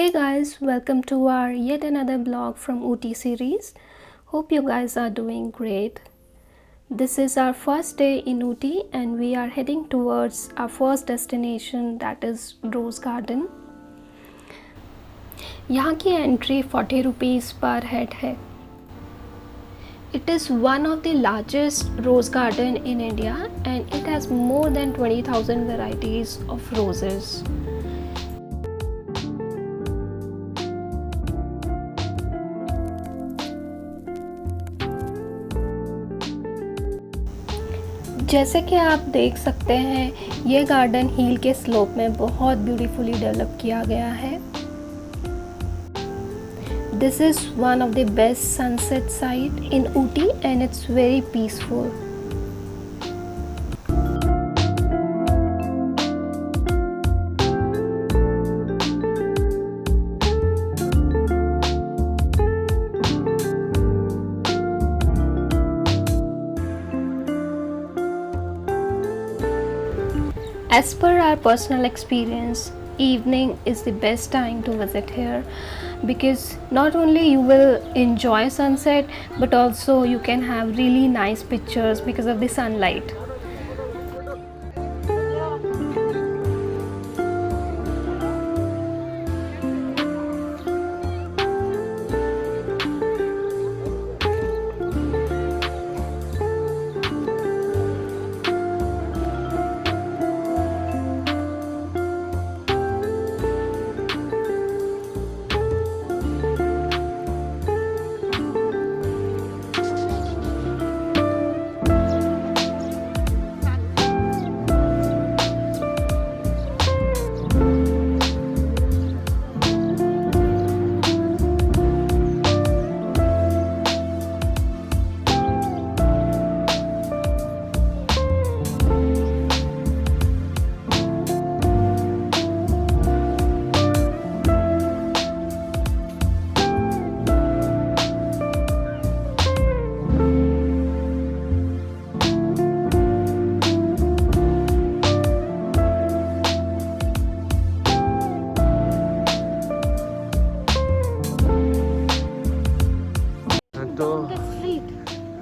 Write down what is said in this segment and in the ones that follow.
Hey guys, welcome to our yet another vlog from Ooty series. Hope you guys are doing great. This is our first day in Ooty and we are heading towards our first destination, that is Rose Garden. यहाँ की entry 40 rupees पर head है. It is one of the largest rose garden in India and it has more than 20,000 varieties of roses. जैसे कि आप देख सकते हैं, ये गार्डन हिल के स्लोप में बहुत ब्यूटीफुली डेवलप किया गया है. This is one of the best sunset site in Ooty and it's very peaceful. As per our personal experience, evening is the best time to visit here because not only you will enjoy sunset but also you can have really nice pictures because of the sunlight.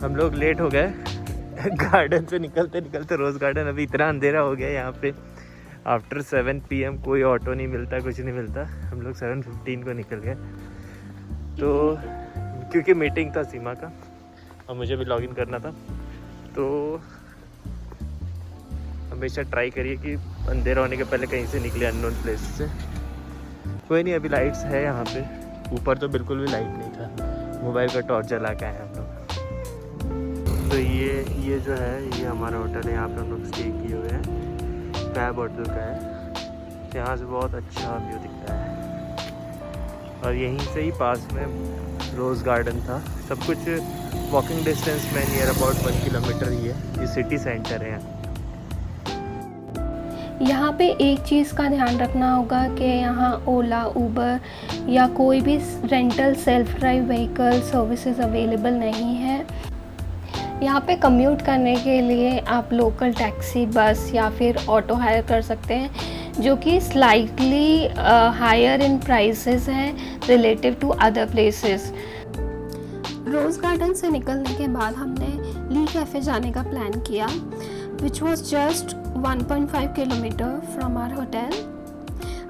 हम लोग late हो गए garden से निकलते निकलते. रोज़ garden अभी इतना अंधेरा हो गया यहाँ पे. आफ्टर 7 PM कोई ऑटो नहीं मिलता, कुछ नहीं मिलता. हम लोग 7:15 को निकल गए तो क्योंकि मीटिंग था सीमा का और मुझे भी लॉगिन करना था. तो हमेशा ट्राई करिए कि अंधेरा होने के पहले कहीं से निकले अननोन प्लेस से. कोई नहीं, अभी लाइट्स है यहाँ पे. ऊपर तो बिल्कुल भी लाइट नहीं था. मोबाइल का टॉर्च जला के आए हम लोग. तो ये जो है ये हमारा होटल है. यहाँ पे हम लोग स्टे किए हुए हैं. कैब होटल का है. यहाँ से बहुत अच्छा व्यू दिखता है और यहीं से ही पास में रोज़ गार्डन था. सब कुछ वॉकिंग डिस्टेंस में नियर अबाउट 1 किलोमीटर ही है. ये सिटी सेंटर है. यहाँ पे एक चीज़ का ध्यान रखना होगा कि यहाँ ओला, उबर या कोई भी rental self drive vehicle services available नहीं है. यहाँ पे कम्यूट करने के लिए आप लोकल टैक्सी, बस या फिर ऑटो हायर कर सकते हैं जो कि स्लाइटली हायर इन प्राइसेस हैं relative to other places. Rose garden से निकलने के बाद हमने ली कैफ़े जाने का प्लान किया which was just 1.5 kilometre from our hotel.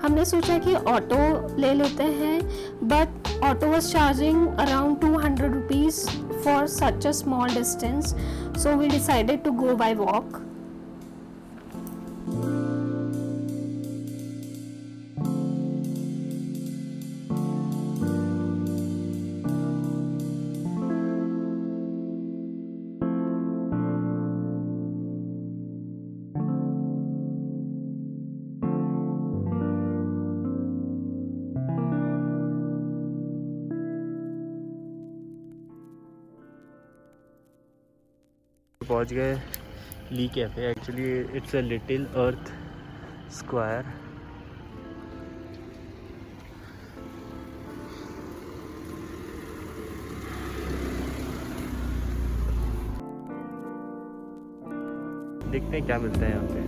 हमने सोचा कि ऑटो ले लेते हैं but auto was charging around 200 rupees for such a small distance, so we decided to go by walk. पहुँच गए Lee cafe. Actually it's a little earth square. देखते हैं क्या मिलता है यहाँ पे.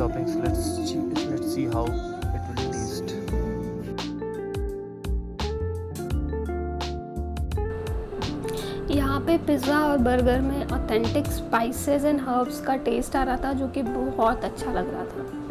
toppings. Let's see how it will taste. यहाँ पे पिज़्ज़ा और बर्गर में ऑथेंटिक स्पाइसेस एंड हर्ब्स का टेस्ट आ रहा था, जो कि बहुत अच्छा लग रहा था।